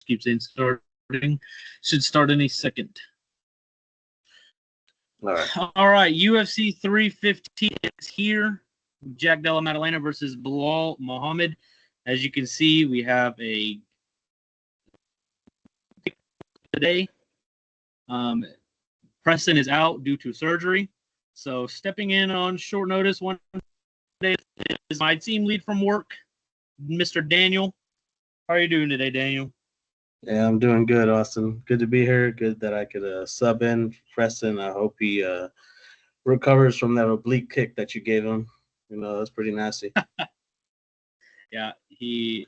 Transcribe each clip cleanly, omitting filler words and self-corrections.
keep saying starting. Should start any second. All right. All right, UFC 315 is here. Jack Della Maddalena versus Bilal Muhammad. As you can see, we have a today. Preston is out due to surgery. So stepping in on short notice one day is my team lead from work, Mr. Daniel. How are you doing today, Daniel? Yeah, I'm doing good, Austin. Good to be here. Good that I could sub in for Preston. I hope he recovers from that oblique kick that you gave him. You know, that's pretty nasty. Yeah, he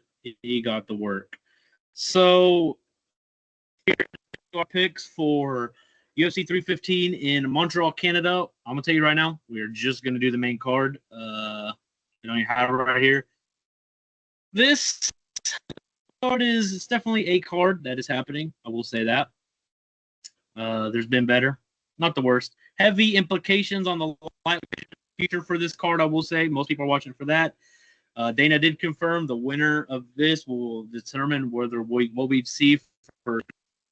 got the work. So here are our picks for UFC 315 in Montreal, Canada. I'm gonna tell you right now, we're just gonna do the main card. You have it right here. This card is it's definitely a card that is happening. I will say that. There's been better, not the worst. Heavy implications on the future for this card. I will say most people are watching for that. Dana did confirm the winner of this will determine whether what we see for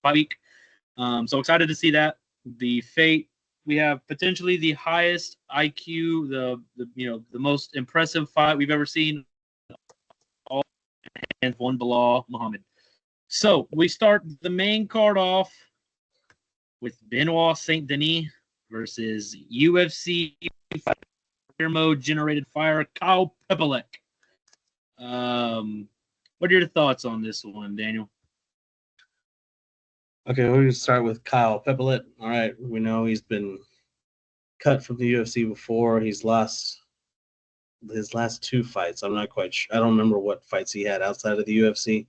fight week. So excited to see that. The fate, we have potentially the highest IQ, the most impressive fight we've ever seen. All and one Bilal Muhammad. So we start the main card off with Benoit Saint Denis versus UFC mode generated fire Kyle Pepelek. What are your thoughts on this one, Daniel? Okay, we're going to start with Kyle Pepelek. All right, we know he's been cut from the UFC before. He's lost his last two fights. I'm not quite sure. I don't remember what fights he had outside of the UFC.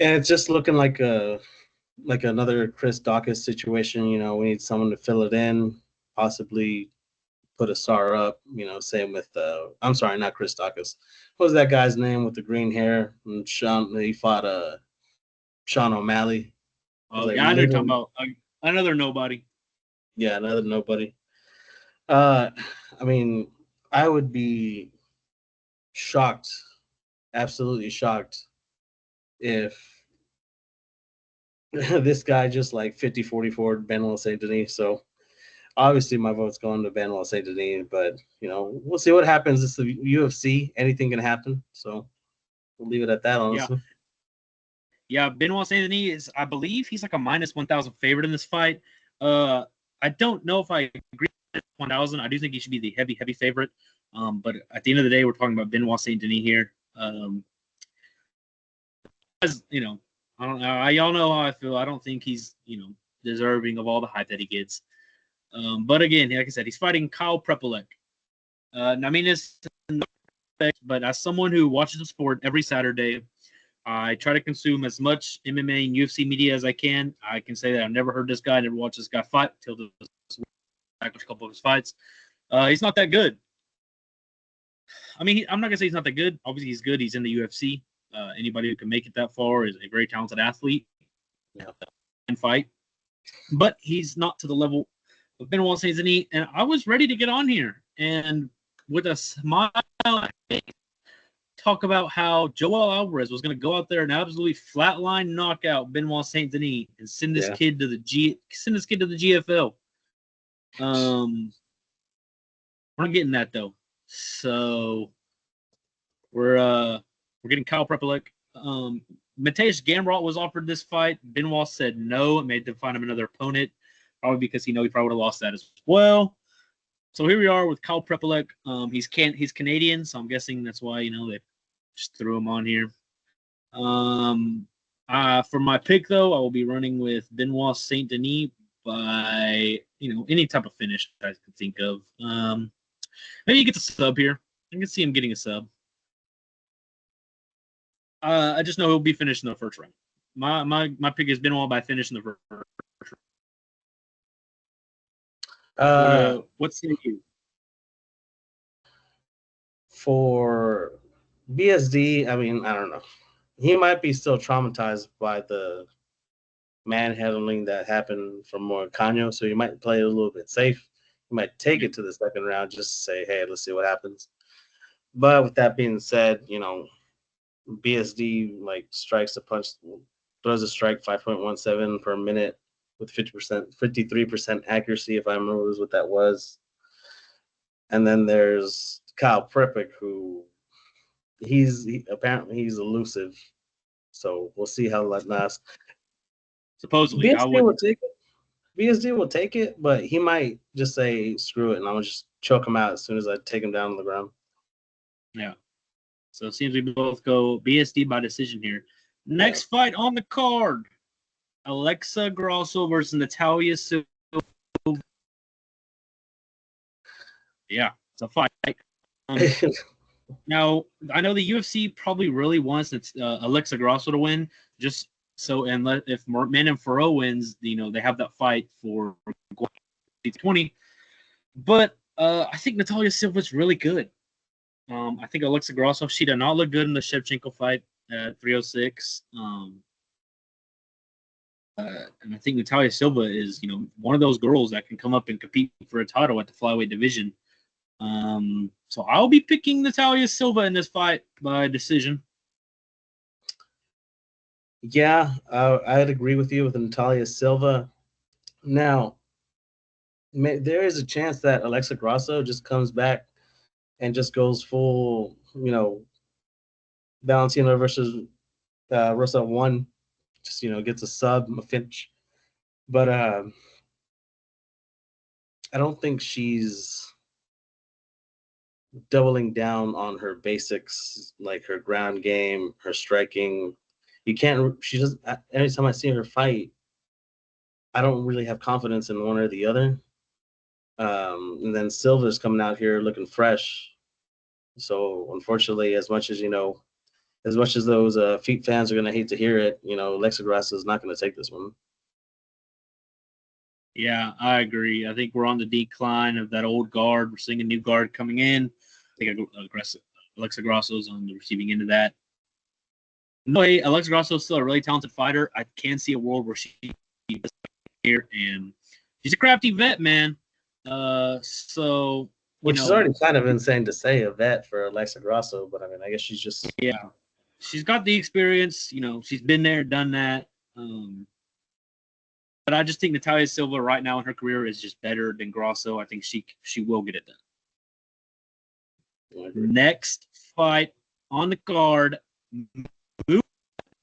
And it's just looking like another Chris Daukaus situation. You know, we need someone to fill it in, possibly put a star up. You know, same with I'm sorry, not Chris Daukaus. What was that guy's name with the green hair? And he fought Sean O'Malley. Oh, yeah, I know you're talking about another nobody. Yeah, another nobody. I mean, I would be shocked, absolutely shocked, if this guy just like 50-44 Benoit Saint Denis. So obviously my vote's going to Benoit Saint Denis, but you know, we'll see what happens. It's the UFC. Anything can happen. So we'll leave it at that, honestly. Yeah, Benoit Saint Denis is, I believe, he's like a minus 1,000 favorite in this fight. I don't know if I agree with 1,000. I do think he should be the heavy favorite. But at the end of the day, we're talking about Benoit Saint Denis here. As you know, I don't know. Y'all know how I feel. I don't think he's deserving of all the hype that he gets. But again, like I said, he's fighting Kyle Pepelek. I mean, it's but as someone who watches the sport every Saturday, I try to consume as much MMA and UFC media as I can. I can say that I've never heard this guy, never watched this guy fight until a couple of his fights. He's not that good. I mean, I'm not gonna say he's not that good. Obviously, he's good. He's in the UFC. Anybody who can make it that far is a very talented athlete and fight. But he's not to the level of Benoit Saint Denis. And I was ready to get on here and with a smile talk about how Joel Alvarez was going to go out there and absolutely flatline knockout Benoit Saint Denis and send this kid to the GFL. We're not getting that though. So we're getting Kyle Pepelek. Mateusz Gamrot was offered this fight. Benoit said no and made them find him another opponent, probably because he probably would have lost that as well. So here we are with Kyle Pepelek. He's Canadian, so I'm guessing that's why they just threw him on here. For my pick though, I will be running with Benoit Saint Denis by any type of finish I can think of. Maybe he gets a sub here. I can see him getting a sub. I just know he'll be finished in the first round. My pick is Benoit by finishing the first round. What's in you? For BSD, I mean, I don't know. He might be still traumatized by the manhandling that happened from Moicano, so he might play it a little bit safe. He might take it to the second round just to say, hey, let's see what happens. But with that being said, BSD like strikes a punch, throws a strike 5.17 per minute with 53% accuracy, if I remember what that was. And then there's Kyle Preppick, who apparently he's elusive. So we'll see how that lasts. Supposedly, I BSD would. will take it. BSD will take it, but he might just say screw it, and I'm gonna just choke him out as soon as I take him down to the ground. Yeah. So it seems we both go BSD by decision here. Next fight on the card: Alexa Grasso versus Natalia Silva. Yeah, it's a fight. Now, I know the UFC probably really wants Alexa Grasso to win, just so if Manon Fiorot wins, they have that fight for 20. But I think Natalia Silva's really good. I think Alexa Grasso, she did not look good in the Shevchenko fight at 306. And I think Natalia Silva is, one of those girls that can come up and compete for a title at the flyweight division. So I'll be picking Natalia Silva in this fight by decision. Yeah, I'd agree with you with Natalia Silva. Now, there is a chance that Alexa Grasso just comes back and just goes full, Valentina versus Rosa 1, just, gets a sub, a finish. But I don't think she's doubling down on her basics, like her ground game, her striking. She doesn't, every time I see her fight, I don't really have confidence in one or the other. And then Silva's coming out here looking fresh. So unfortunately, as much as those feet fans are going to hate to hear it, Alexa Grasso is not going to take this one. Yeah, I agree. I think we're on the decline of that old guard. We're seeing a new guard coming in. I think Alexa Grasso's on the receiving end of that. No way, Alexa Grasso is still a really talented fighter. I can see a world where she is here, and she's a crafty vet, man. Which is already kind of insane to say, a vet for Alexa Grasso, but I mean, I guess she's just she's got the experience. She's been there, done that. But I just think Natalia Silva right now in her career is just better than Grasso. I think she will get it done. Next fight on the card,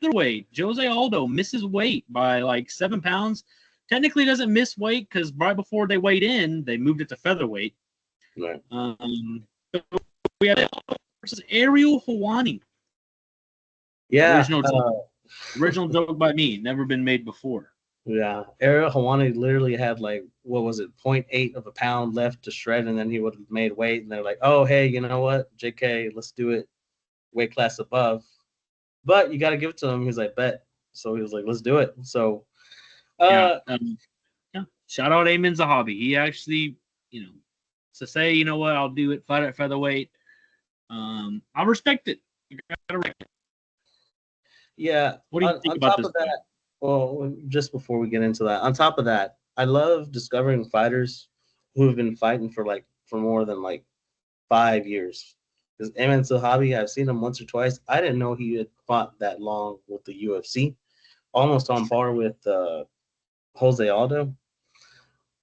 weight. Jose Aldo misses weight by like 7 pounds. Technically doesn't miss weight because right before they weighed in, they moved it to featherweight. Right. We have versus Ariel Helwani. Yeah. Original joke by me. Never been made before. Yeah. Ariel Helwani literally had like, what was it, 0.8 of a pound left to shred, and then he would have made weight. And they're like, oh, hey, you know what, JK, let's do it weight class above. But you got to give it to him. He's like, bet. So he was like, let's do it. So, shout out Amin Zahabi. He actually, to say, you know what, I'll do it, fight at featherweight. I respect it. Yeah. What do you think about this? Well, just before we get into that, on top of that, I love discovering fighters who have been fighting for more than 5 years. Because Amin Zahabi, I've seen him once or twice. I didn't know he had fought that long with the UFC, almost on par with Jose Aldo.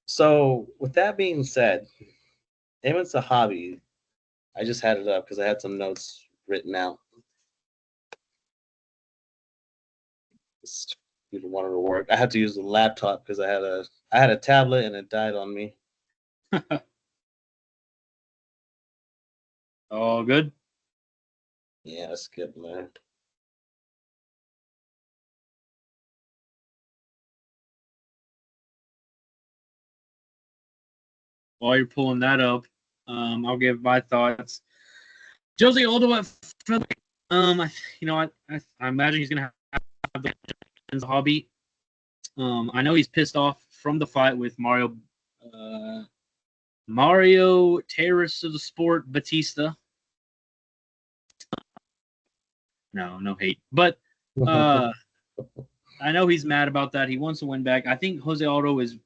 So, with that being said, Amin Zahabi, I just had it up because I had some notes written out. People wanted to work. I had to use the laptop because I had a tablet and it died on me. All good? Yeah, that's good, man. While you're pulling that up, I'll give my thoughts. Jose Aldo at featherweight. I imagine he's gonna have the Zahabi. I know he's pissed off from the fight with Mario Terrace of the Sport Batista. No hate, but I know he's mad about that. He wants to win back. I think Jose Aldo is,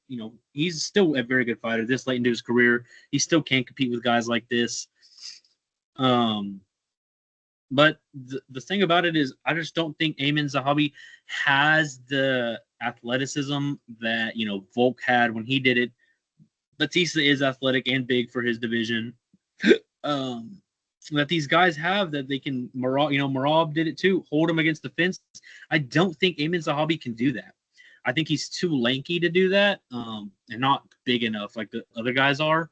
he's still a very good fighter. This late into his career, he still can't compete with guys like this. But the thing about it is, I just don't think Amin Zahabi has the athleticism that Volk had when he did it. Batista is athletic and big for his division. That these guys have that they can. Marab did it too. Hold him against the fence. I don't think Amin Zahabi can do that. I think he's too lanky to do that, and not big enough like the other guys are.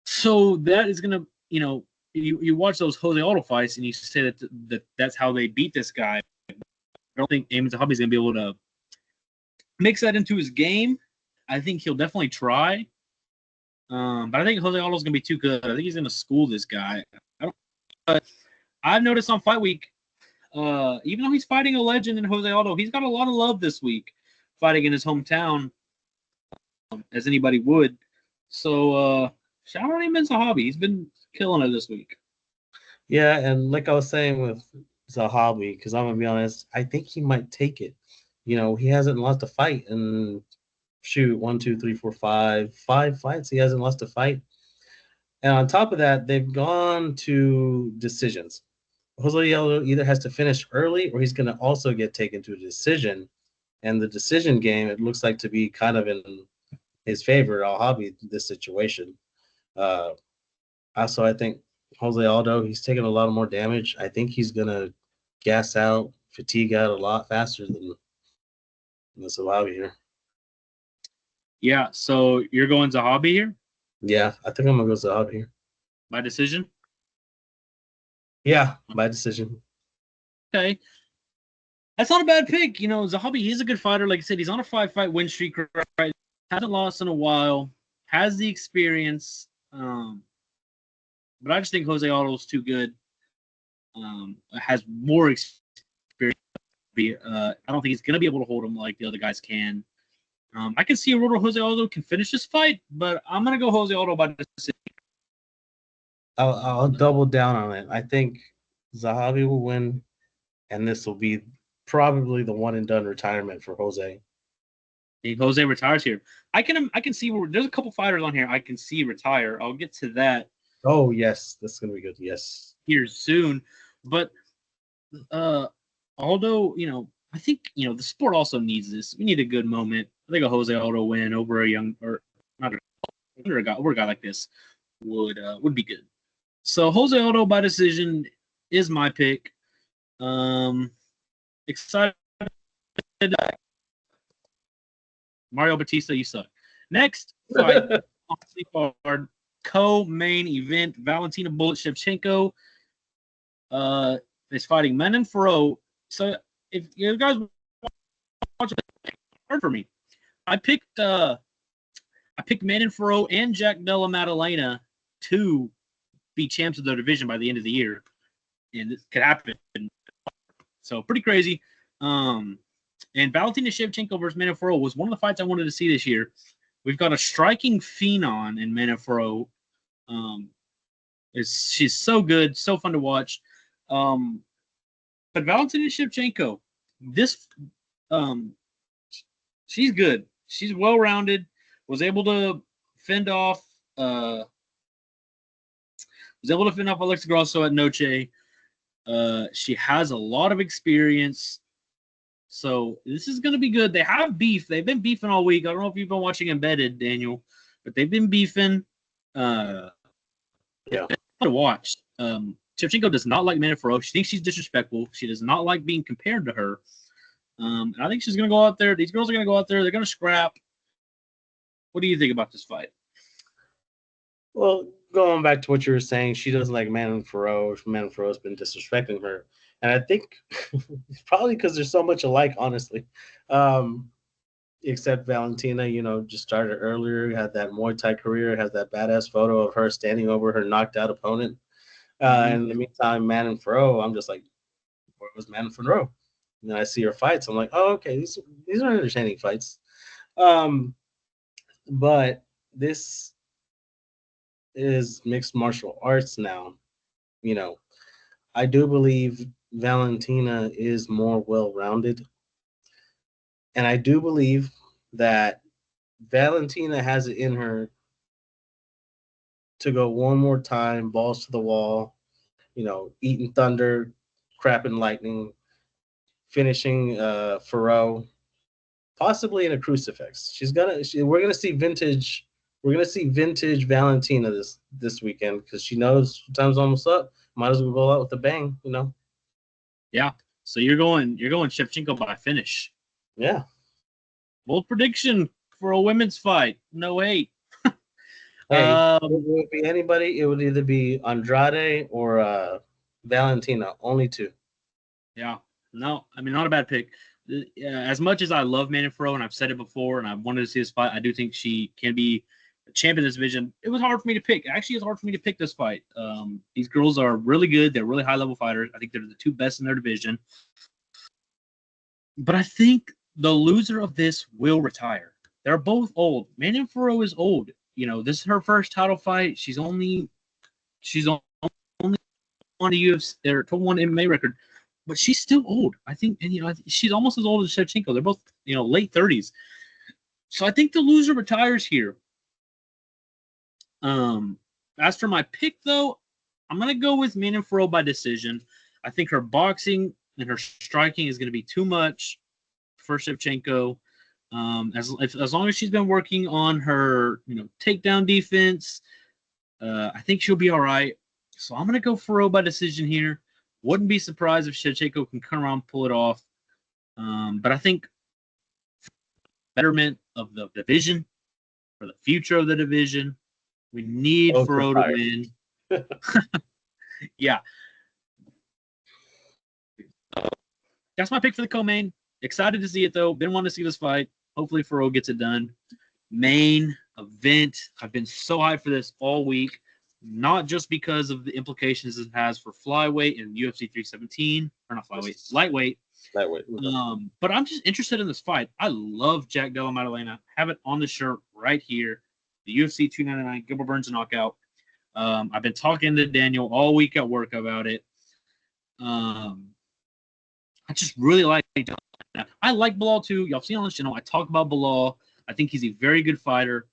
So that is gonna, you watch those Jose Aldo fights and you say that's how they beat this guy. I don't think Amin Zahabi is gonna be able to mix that into his game. I think he'll definitely try. But I think Jose Aldo's gonna be too good. I think he's gonna school this guy. I've noticed on Fight Week, even though he's fighting a legend in Jose Aldo, he's got a lot of love this week, fighting in his hometown, as anybody would. So shout out Amin Zahabi. He's been killing it this week. Yeah, and like I was saying with Zahabi, because I'm gonna be honest, I think he might take it. He hasn't lost a fight in 5 fights. He hasn't lost a fight. And on top of that, they've gone to decisions. Jose Aldo either has to finish early or he's going to also get taken to a decision. And the decision game, it looks like to be kind of in his favor, Zahabi, this situation. Also, I think Jose Aldo, he's taking a lot more damage. I think he's going to gas out, fatigue out a lot faster than Zahabi here. Yeah, so you're going Zahabi here? Yeah, I think I'm going to go Zahabi here. By decision? Yeah, by decision. Okay. That's not a bad pick. Zahabi, he's a good fighter. Like I said, he's on a 5-fight win streak, right? Hasn't lost in a while. Has the experience. But I just think Jose Aldo's too good. Has more experience. I don't think he's going to be able to hold him like the other guys can. I can see Jose Aldo can finish this fight, but I'm going to go Jose Aldo by decision. I'll double down on it. I think Zahabi will win, and this will be probably the one and done retirement for Jose. I think Jose retires here. I can see where there's a couple fighters on here I can see retire. I'll get to that. Oh yes, that's gonna be good. Yes, here soon, but Aldo, I think the sport also needs this. We need a good moment. I think a Jose Aldo win over a young or not a guy like this would be good. So Jose Aldo by decision is my pick. Excited. Mario Batista, you suck. Next fight on the card, co-main event, Valentina Bullet Shevchenko is fighting Manon Fiorot. So if you guys watch it, hard for me. I picked Manon Fiorot and Jack Della Maddalena to be champs of their division by the end of the year, and this could happen. So pretty crazy. And Valentina Shevchenko versus Manon Fiorot was one of the fights I wanted to see this year. We've got a striking phenom in Manon Fiorot. She's so good, so fun to watch. But Valentina Shevchenko, she's good. She's well-rounded. Was able to fend off Alexa Grasso at Noche. She has a lot of experience. So this is going to be good. They have beef. They've been beefing all week. I don't know if you've been watching Embedded, Daniel, but they've been beefing. Yeah. To watch. Shevchenko does not like Manon Fiorot. She thinks she's disrespectful. She does not like being compared to her. And I think she's going to go out there. These girls are going to go out there. They're going to scrap. What do you think about this fight? Well, going back to what you were saying, she doesn't like Manon Fiorot. Manon Fiorot's been disrespecting her. And I think it's probably because there's so much alike, honestly. Except Valentina, just started earlier, had that Muay Thai career, has that badass photo of her standing over her knocked out opponent. And in the meantime, Manon Fiorot, I'm just like, where was Manon Fiorot? And then I see her fights. I'm like, oh, okay, these are entertaining fights. But this is mixed martial arts now. I do believe Valentina is more well-rounded. And I do believe that Valentina has it in her to go one more time, balls to the wall, eating thunder, crapping lightning, finishing Faro, possibly in a crucifix. We're gonna see vintage. We're gonna see vintage Valentina this weekend because she knows time's almost up. Might as well go out with a bang, Yeah. So you're going Shevchenko by finish. Yeah. Bold prediction for a women's fight. No hate. Hey, it would be anybody. It would either be Andrade or Valentina. Only two. Yeah. No, I mean, not a bad pick. As much as I love Manfro, and I've said it before, and I wanted to see this fight, I do think she can be a champion of this division. It was hard for me to pick. Actually, it's hard for me to pick this fight. These girls are really good. They're really high-level fighters. I think they're the two best in their division. But I think the loser of this will retire. They're both old. Manfro is old. This is her first title fight. She's only on a UFC or 1 MMA record, but she's still old. I think, and she's almost as old as Shevchenko. They're both late 30s. So I think the loser retires here. As for my pick, though, I'm gonna go with Manfro by decision. I think her boxing and her striking is gonna be too much for Shevchenko. As long as she's been working on her takedown defense, I think she'll be all right. So I'm gonna go Faro by decision here. Wouldn't be surprised if Shevchenko can come around and pull it off. But I think betterment of the division, for the future of the division, we need Faro to win. Yeah. That's my pick for the co-main. Excited to see it, though. Been wanting to see this fight. Hopefully Faro gets it done. Main event. I've been so hyped for this all week. Not just because of the implications it has for flyweight and UFC 317. Or not flyweight. Lightweight. Lightweight. But I'm just interested in this fight. I love Jack Della Maddalena. Have it on the shirt right here. The UFC 299 Gilbert Burns knockout. I've been talking to Daniel all week at work about it. I just really like Della. I like Bilal too. Y'all seen on this channel. I talk about Bilal. I think he's a very good fighter.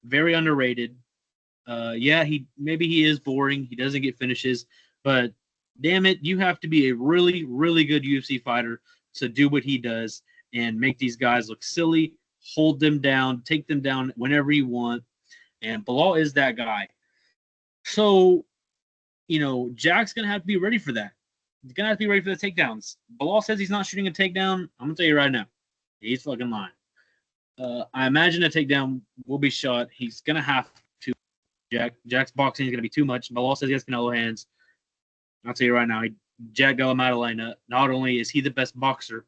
Very underrated. Yeah, he is boring. He doesn't get finishes. But damn it, you have to be a really, really good UFC fighter to do what he does and make these guys look silly, hold them down, take them down whenever you want. And Bilal is that guy. So, Jack's going to have to be ready for that. He's going to have to be ready for the takedowns. Bilal says he's not shooting a takedown. I'm going to tell you right now, he's fucking lying. I imagine a takedown will be shot. He's going to have to. Jack's boxing is going to be too much. Bilal says he has Canelo hands. I'll tell you right now, Jack Della Maddalena, not only is he the best boxer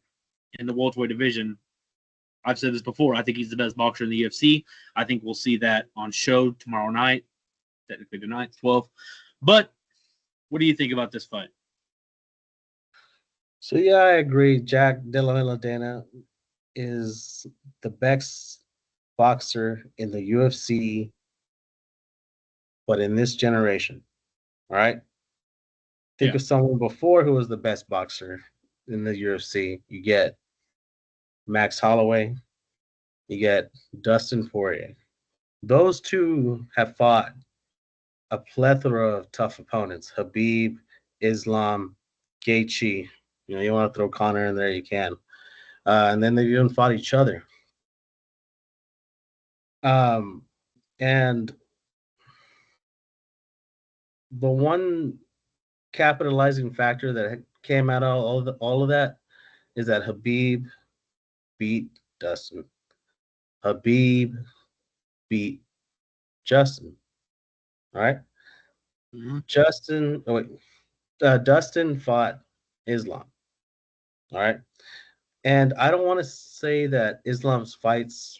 in the welterweight division, I've said this before, I think he's the best boxer in the UFC. I think we'll see that on show tomorrow night, technically tonight, 12. But what do you think about this fight? So, yeah, I agree. Jack Della Maddalena is the best boxer in the UFC, but in this generation, all right? Think of someone before who was the best boxer in the UFC. You get Max Holloway, you get Dustin Poirier. Those two have fought a plethora of tough opponents. Khabib, Islam, Gaethje. You want to throw Conor in there, you can. And then they've even fought each other. And the one capitalizing factor that came out of all of that is that Khabib beat Dustin. Khabib beat Justin. All right. Mm-hmm. Dustin fought Islam. All right. And I don't want to say that Islam's fights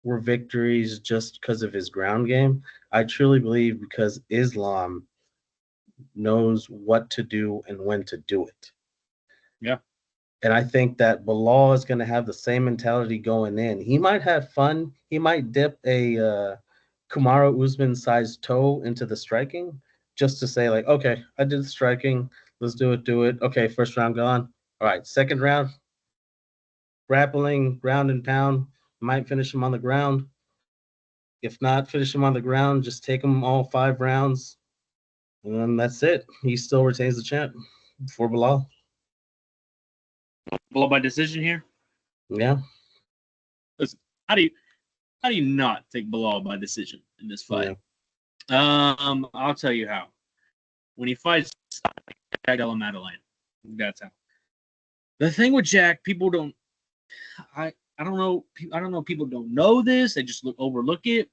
were victories just because of his ground game. I truly believe because Islam knows what to do and when to do it. Yeah. And I think that Bilal is going to have the same mentality going in. He might have fun. He might dip a Kamaru Usman-sized toe into the striking just to say, like, okay, I did the striking. Let's do it. Okay, first round gone. All right, second round, grappling, ground and pound. Might finish him on the ground. If not, finish him on the ground. Just take him all 5 rounds. And then that's it. He still retains the champ for Bilal. Blow by decision here. Yeah. Listen, how do you not take Bilal by decision in this fight? I'll tell you how. When he fights Jack Della Maddalena, that's how. The thing with Jack, people don't. I don't know. I don't know. People don't know this. They just overlook it.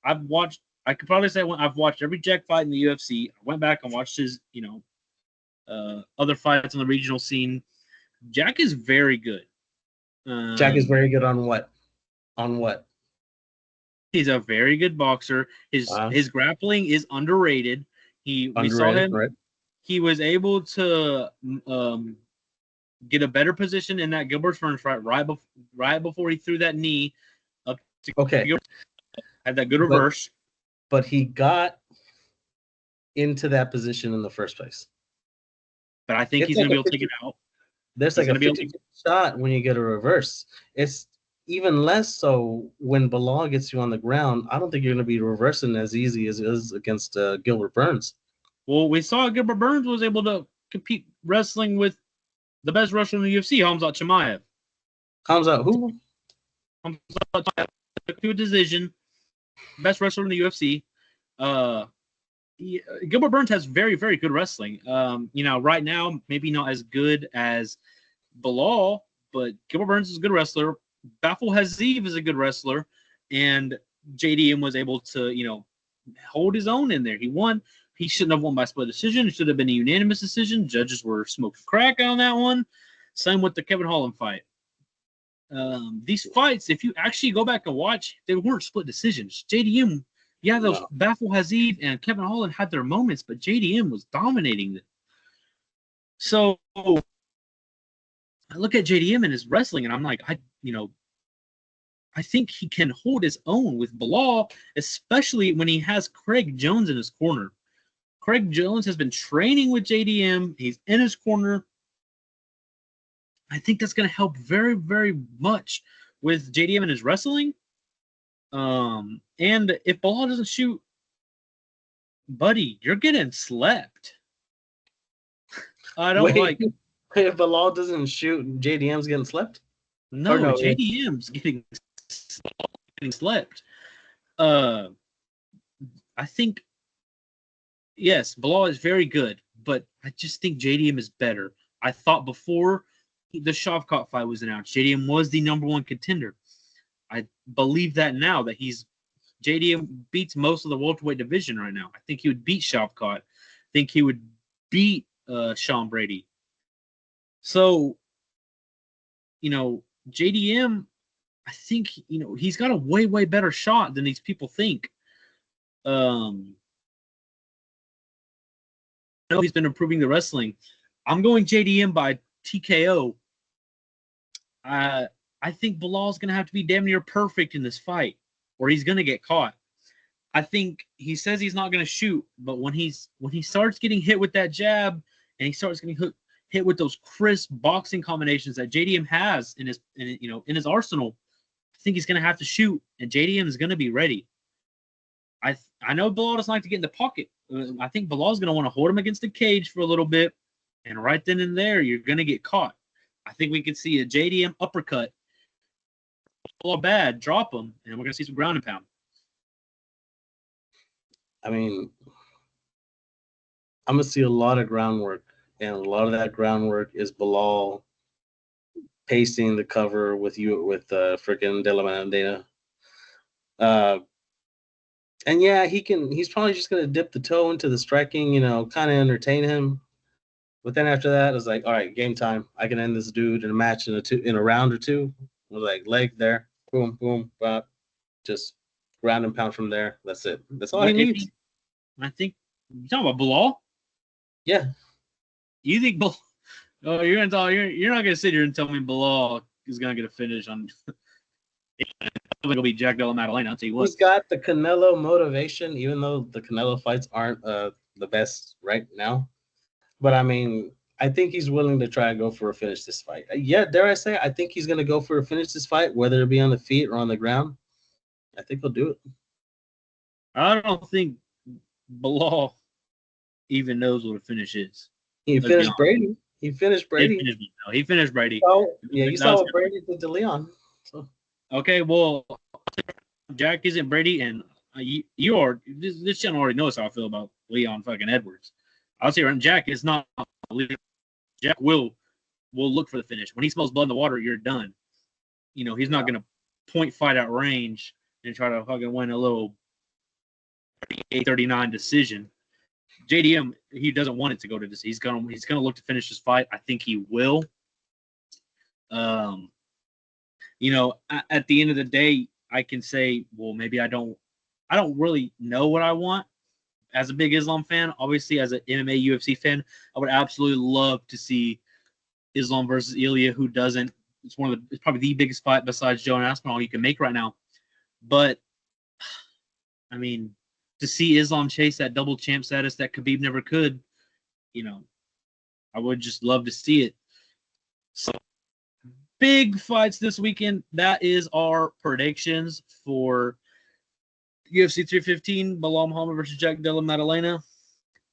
I've watched. I could probably say I've watched every Jack fight in the UFC. I went back and watched his, other fights on the regional scene. Jack is very good. Jack is very good on what? On what? He's a very good boxer. His grappling is underrated. We saw him. Right? He was able to get a better position in that Gilbert Burns fight right before he threw that knee up to Gilbert. Had that good reverse. But he got into that position in the first place. But I think he's going to be able to take it out. There's like a 50 shot when you get a reverse. It's even less so when Bilal gets you on the ground. I don't think you're going to be reversing as easy as it is against Gilbert Burns. Well, we saw Gilbert Burns was able to compete wrestling with the best wrestler in the UFC, Khamzat Chimaev. Khamzat who? Khamzat Chimaev to a decision. Best wrestler in the UFC. Gilbert Burns has very, very good wrestling. Right now, maybe not as good as Bilal, but Gilbert Burns is a good wrestler. Baffle Haziv is a good wrestler, and JDM was able to, hold his own in there. He won. He shouldn't have won by split decision. It should have been a unanimous decision. Judges were smoking crack on that one. Same with the Kevin Holland fight. These fights, if you actually go back and watch, they weren't split decisions. JDM, those Baffle Haziv and Kevin Holland had their moments, but JDM was dominating them. So I look at JDM and his wrestling, and I'm like, I think he can hold his own with Bilal, especially when he has Craig Jones in his corner. Craig Jones has been training with JDM. He's in his corner. I think that's going to help very, very much with JDM and his wrestling. And if Bilal doesn't shoot, buddy, you're getting slept. I don't like. If Bilal doesn't shoot, JDM's getting slept? No, JDM's getting slept. I think, yes, Bilal is very good, but I just think JDM is better. I thought before the Shavkat fight was announced, JDM was the number one contender. I believe that now, that JDM beats most of the welterweight division right now. I think he would beat Shavkat. I think he would beat Sean Brady. So, JDM, I think, he's got a way, way better shot than these people think. I know he's been improving the wrestling. I'm going JDM by TKO. I think Bilal's going to have to be damn near perfect in this fight, or he's going to get caught. I think he says he's not going to shoot, but when he starts getting hit with that jab and he starts getting hit with those crisp boxing combinations that JDM has in his arsenal, I think he's going to have to shoot, and JDM is going to be ready. I know Bilal doesn't like to get in the pocket. I think Bilal's going to want to hold him against the cage for a little bit, and right then and there, you're going to get caught. I think we could see a JDM uppercut, Bilal bad, drop him, and we're going to see some ground and pound. I mean, I'm going to see a lot of groundwork, and a lot of that groundwork is Bilal pasting the cover with freaking Della Maddalena. And yeah, he's probably just going to dip the toe into the striking, kind of entertain him. But then after that, it's like, all right, game time. I can end this dude in a match in a round or two. Like leg there, boom, boom, bop. Just ground and pound from there. That's it. That's all he needs. I think you're talking about Bilal. Yeah. You think Bilal? Oh, you're gonna talk. You're not gonna sit here and tell me Bilal is gonna get a finish on. It'll be Jack Della Maddalena. I'll tell you what. He's got the Canelo motivation, even though the Canelo fights aren't the best right now. But I mean, I think he's willing to try and go for a finish this fight. Yeah, dare I say, I think he's going to go for a finish this fight, whether it be on the feet or on the ground. I think he'll do it. I don't think Bilal even knows what a finish is. He Let's be finished honest. Brady. He finished He Brady. finished, no, he finished Brady. Oh, yeah, you That saw was- what Brady did to Leon. So. Okay, well, Jack isn't Brady, and you are this channel already knows how I feel about Leon fucking Edwards. I'll say right, Jack is not Leon. Jack will look for the finish. When he smells blood in the water, you're done. You know, he's not gonna point fight at range and try to fucking win a little 38-39 decision. JDM, he doesn't want it to go to this. He's gonna look to finish this fight. I think he will. You know, at the end of the day, I can say, well, maybe I don't really know what I want. As a big Islam fan, obviously, as an MMA UFC fan, I would absolutely love to see Islam versus Ilya, who doesn't. It's probably the biggest fight besides Joe and Aspinall you can make right now. But I mean, to see Islam chase that double champ status that Khabib never could, you know, I would just love to see it. So big fights this weekend. That is our predictions for UFC 315, Belal Muhammad versus Jack Della Maddalena.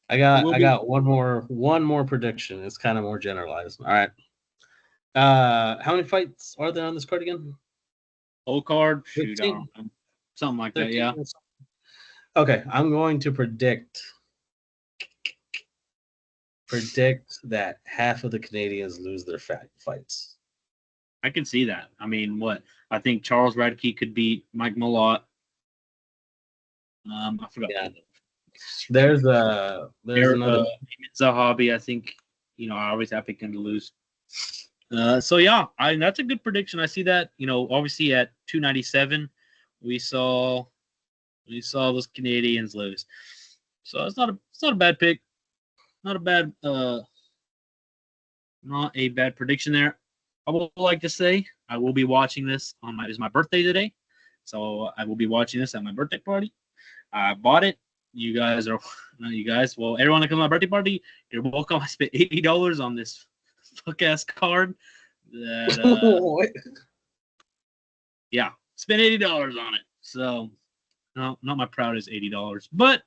I got one more prediction. It's kind of more generalized. All right. How many fights are there on this card again? Whole card, shoot, 15? I don't know. Something like that, yeah. Okay, I'm going to predict that half of the Canadians lose their fights. I can see that. I mean, I think Charles Radke could beat Mike Malott. I forgot. Yeah. There's another Zahabi. I think I always have picked him to lose. So yeah, that's a good prediction. I see that. Obviously at 297, we saw those Canadians lose. So it's not a bad pick. Not a bad prediction there. I would like to say I will be watching this it's my birthday today, so I will be watching this at my birthday party. I bought it. Well, everyone that comes to my birthday party, you're welcome. I spent $80 on this fuck ass card. Yeah, spent $80 on it. So, no, not my proudest $80, but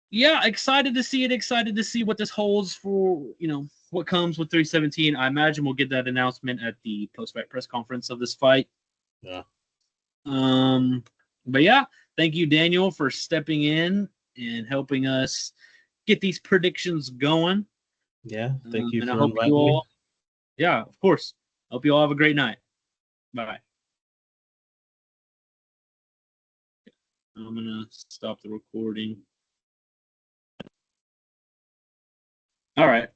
yeah, excited to see it. Excited to see what this holds for what comes with 317. I imagine we'll get that announcement at the post-fight press conference of this fight. Yeah. But yeah, thank you, Daniel, for stepping in and helping us get these predictions going. Yeah, thank you and for I hope inviting you all. me. Yeah, of course. Hope you all have a great night. Bye. I'm gonna stop the recording. All right.